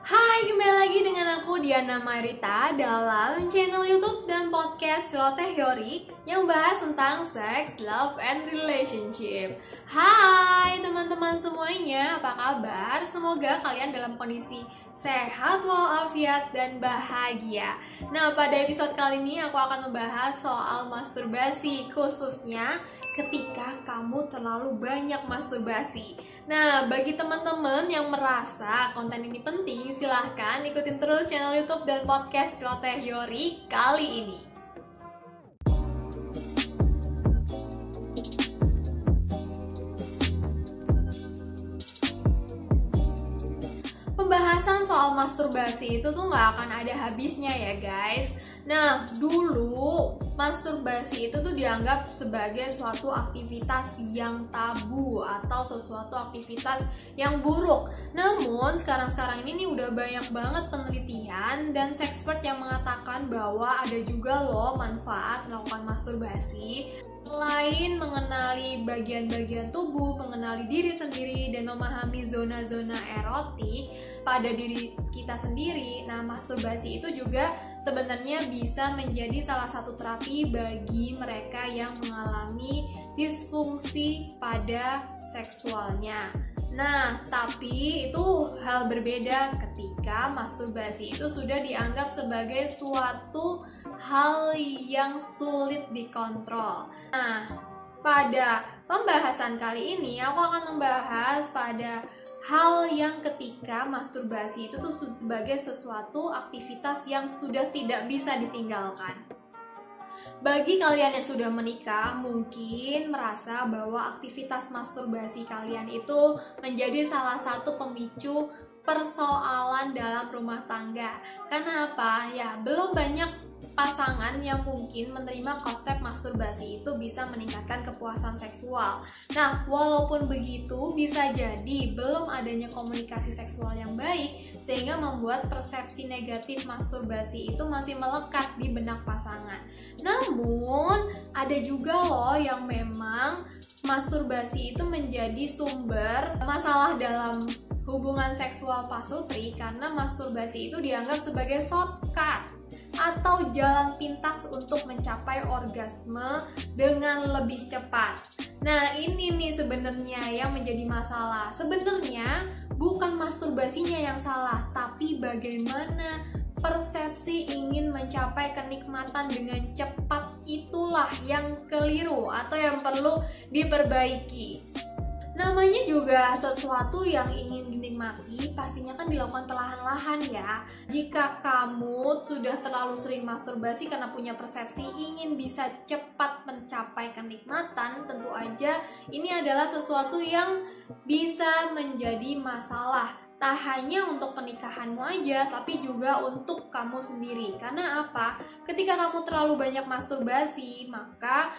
Hai, kembali lagi dengan aku Diana Marita dalam channel YouTube dan podcast Celoteh Yori yang bahas tentang sex, love, and relationship. Hai teman-teman semuanya, apa kabar? Semoga kalian dalam kondisi sehat walafiat dan bahagia. Nah, pada episode kali ini aku akan membahas soal masturbasi, khususnya ketika kamu terlalu banyak masturbasi. Nah, bagi teman-teman yang merasa konten ini penting, silahkan ikutin terus channel YouTube dan podcast Celoteh Yori kali ini. Pembahasan soal masturbasi itu tuh nggak akan ada habisnya ya guys. Nah, dulu masturbasi itu tuh dianggap sebagai suatu aktivitas yang tabu atau sesuatu aktivitas yang buruk. Namun sekarang-sekarang ini nih udah banyak banget penelitian dan sexpert yang mengatakan bahwa ada juga loh manfaat melakukan masturbasi. Selain mengenali bagian-bagian tubuh, mengenali diri sendiri, dan memahami zona-zona erotik pada diri kita sendiri, nah masturbasi itu juga sebenarnya bisa menjadi salah satu terapi bagi mereka yang mengalami disfungsi pada seksualnya. Nah, tapi itu hal berbeda ketika masturbasi itu sudah dianggap sebagai suatu hal yang sulit dikontrol. Nah, pada pembahasan kali ini aku akan membahas pada hal yang ketika masturbasi itu tuh sebagai sesuatu aktivitas yang sudah tidak bisa ditinggalkan. Bagi kalian yang sudah menikah, mungkin merasa bahwa aktivitas masturbasi kalian itu menjadi salah satu pemicu persoalan dalam rumah tangga. Karena apa? Ya, belum banyak pasangan yang mungkin menerima konsep masturbasi itu bisa meningkatkan kepuasan seksual. Nah, walaupun begitu, bisa jadi belum adanya komunikasi seksual yang baik sehingga membuat persepsi negatif masturbasi itu masih melekat di benak pasangan. Namun, ada juga loh yang memang masturbasi itu menjadi sumber masalah dalam hubungan seksual pasutri karena masturbasi itu dianggap sebagai shortcut atau jalan pintas untuk mencapai orgasme dengan lebih cepat. Nah, ini nih sebenarnya yang menjadi masalah. Sebenarnya bukan masturbasinya yang salah, tapi bagaimana persepsi ingin mencapai kenikmatan dengan cepat itulah yang keliru atau yang perlu diperbaiki. Namanya juga sesuatu yang ingin dinikmati, pastinya kan dilakukan perlahan-lahan ya. Jika kamu sudah terlalu sering masturbasi karena punya persepsi ingin bisa cepat mencapai kenikmatan, tentu aja ini adalah sesuatu yang bisa menjadi masalah. Tak hanya untuk pernikahanmu aja, tapi juga untuk kamu sendiri. Karena apa? Ketika kamu terlalu banyak masturbasi, maka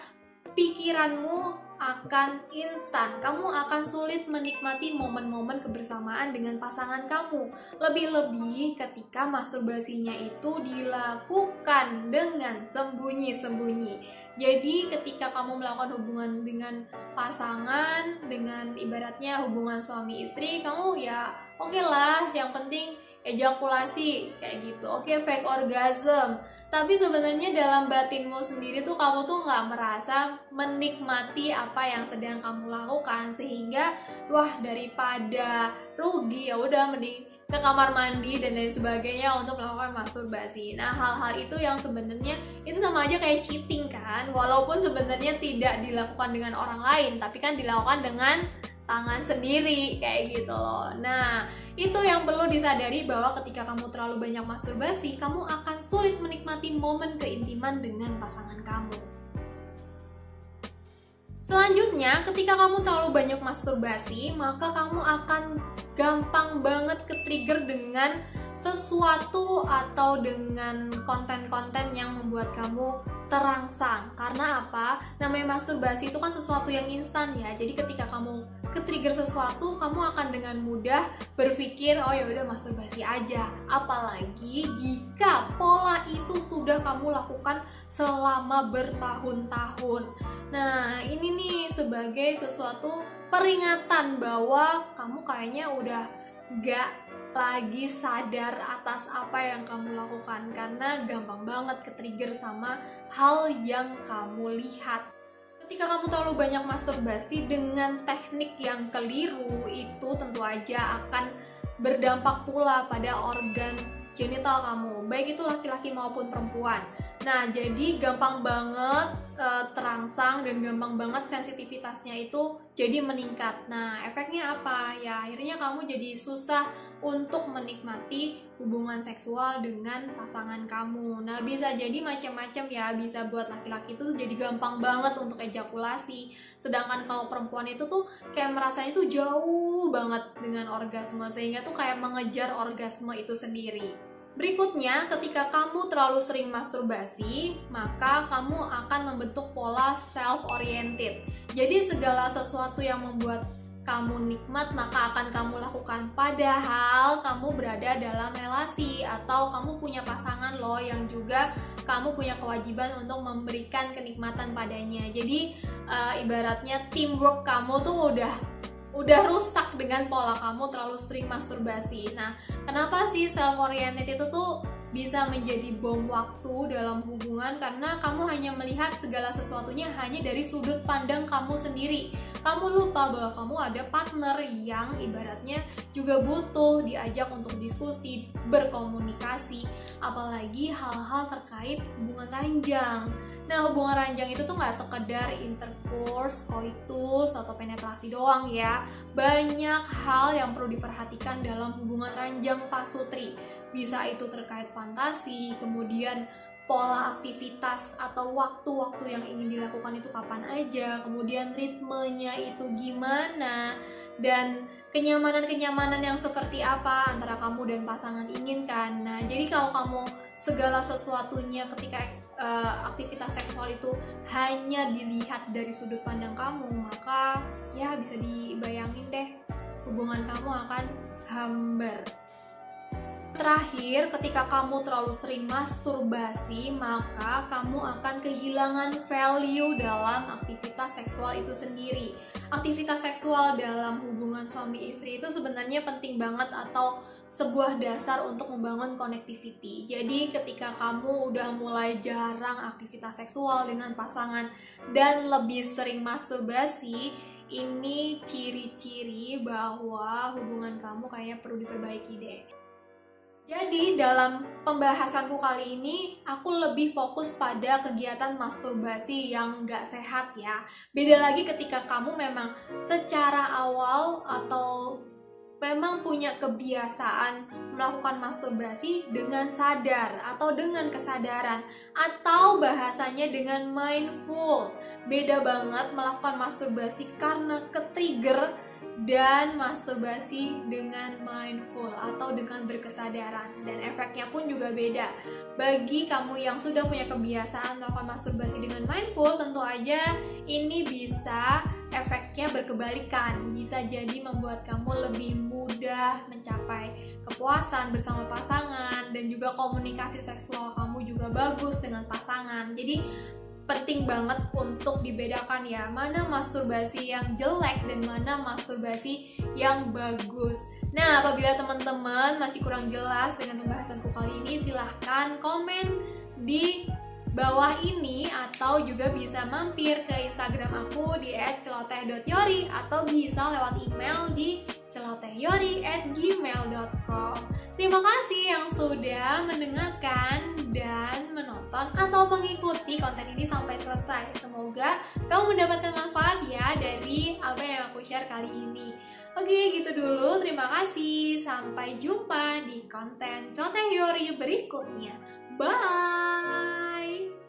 pikiranmu akan instan, kamu akan sulit menikmati momen-momen kebersamaan dengan pasangan kamu. Lebih-lebih ketika masturbasinya itu dilakukan dengan sembunyi-sembunyi. Jadi ketika kamu melakukan hubungan dengan pasangan, dengan ibaratnya hubungan suami istri, kamu ya oke lah, yang penting ejakulasi kayak gitu. Oke, fake orgasm. Tapi sebenarnya dalam batinmu sendiri tuh kamu tuh nggak merasa menikmati apa yang sedang kamu lakukan, sehingga wah daripada rugi ya udah mending ke kamar mandi dan lain sebagainya untuk melakukan masturbasi. Nah, hal-hal itu yang sebenarnya itu sama aja kayak cheating kan, walaupun sebenarnya tidak dilakukan dengan orang lain, tapi kan dilakukan dengan tangan sendiri kayak gitu loh. Nah, itu yang perlu disadari bahwa ketika kamu terlalu banyak masturbasi, kamu akan sulit menikmati momen keintiman dengan pasangan kamu. Selanjutnya, ketika kamu terlalu banyak masturbasi, maka kamu akan gampang banget ke-trigger dengan sesuatu atau dengan konten-konten yang membuat kamu terangsang. Karena apa? Namanya masturbasi itu kan sesuatu yang instan ya. Jadi ketika kamu ke-trigger sesuatu, kamu akan dengan mudah berpikir, oh ya udah masturbasi aja. Apalagi jika pola itu sudah kamu lakukan selama bertahun-tahun. Nah, ini nih sebagai sesuatu peringatan bahwa kamu kayaknya udah gak lagi sadar atas apa yang kamu lakukan, karena gampang banget ke-trigger sama hal yang kamu lihat. Ketika kamu terlalu banyak masturbasi dengan teknik yang keliru, itu tentu aja akan berdampak pula pada organ genital kamu, baik itu laki-laki maupun perempuan. Nah, jadi gampang banget terangsang dan gampang banget sensitivitasnya itu jadi meningkat. Nah, efeknya apa? Ya, akhirnya kamu jadi susah untuk menikmati hubungan seksual dengan pasangan kamu. Nah, bisa jadi macam-macam ya, bisa buat laki-laki itu jadi gampang banget untuk ejakulasi. Sedangkan kalau perempuan itu tuh kayak merasanya tuh jauh banget dengan orgasme, sehingga tuh kayak mengejar orgasme itu sendiri. Berikutnya, ketika kamu terlalu sering masturbasi, maka kamu akan membentuk pola self-oriented. Jadi segala sesuatu yang membuat kamu nikmat, maka akan kamu lakukan. Padahal kamu berada dalam relasi atau kamu punya pasangan loh yang juga kamu punya kewajiban untuk memberikan kenikmatan padanya. Jadi ibaratnya teamwork kamu tuh udah rusak dengan pola kamu terlalu sering masturbasi. Nah, kenapa sih self-oriented itu tuh bisa menjadi bom waktu dalam hubungan? Karena kamu hanya melihat segala sesuatunya hanya dari sudut pandang kamu sendiri. Kamu lupa bahwa kamu ada partner yang ibaratnya juga butuh diajak untuk diskusi, berkomunikasi, apalagi hal-hal terkait hubungan ranjang. Nah, hubungan ranjang itu tuh nggak sekedar intercourse, coitus, atau penetrasi doang ya. Banyak hal yang perlu diperhatikan dalam hubungan ranjang pasutri. Bisa itu terkait fantasi, kemudian pola aktivitas atau waktu-waktu yang ingin dilakukan itu kapan aja, kemudian ritmenya itu gimana, dan kenyamanan-kenyamanan yang seperti apa antara kamu dan pasangan inginkan. Nah, jadi kalau kamu segala sesuatunya ketika aktivitas seksual itu hanya dilihat dari sudut pandang kamu, maka ya bisa dibayangin deh, hubungan kamu akan hambar. Terakhir, ketika kamu terlalu sering masturbasi, maka kamu akan kehilangan value dalam aktivitas seksual itu sendiri. Aktivitas seksual dalam hubungan suami istri itu sebenarnya penting banget atau sebuah dasar untuk membangun connectivity. Jadi ketika kamu udah mulai jarang aktivitas seksual dengan pasangan dan lebih sering masturbasi, ini ciri-ciri bahwa hubungan kamu kayaknya perlu diperbaiki deh. Jadi dalam pembahasanku kali ini, aku lebih fokus pada kegiatan masturbasi yang nggak sehat ya. Beda lagi ketika kamu memang secara awal atau memang punya kebiasaan melakukan masturbasi dengan sadar atau dengan kesadaran, atau bahasanya dengan mindful. Beda banget melakukan masturbasi karena ke-trigger dan masturbasi dengan mindful atau dengan berkesadaran, dan efeknya pun juga beda. Bagi kamu yang sudah punya kebiasaan melakukan masturbasi dengan mindful, tentu aja ini bisa efeknya berkebalikan, bisa jadi membuat kamu lebih mudah mencapai kepuasan bersama pasangan, dan juga komunikasi seksual kamu juga bagus dengan pasangan. Jadi penting banget untuk dibedakan ya, mana masturbasi yang jelek dan mana masturbasi yang bagus. Nah, apabila teman-teman masih kurang jelas dengan pembahasanku kali ini, silahkan komen di bawah ini, atau juga bisa mampir ke Instagram aku di @celoteh.yori, atau bisa lewat email di celotehyori@gmail.com. Terima kasih yang sudah mendengarkan dan menonton atau mengikuti konten ini sampai selesai. Semoga kamu mendapatkan manfaat ya dari apa yang aku share kali ini. Oke, gitu dulu. Terima kasih. Sampai jumpa di konten Celoteh Yori berikutnya. Bye!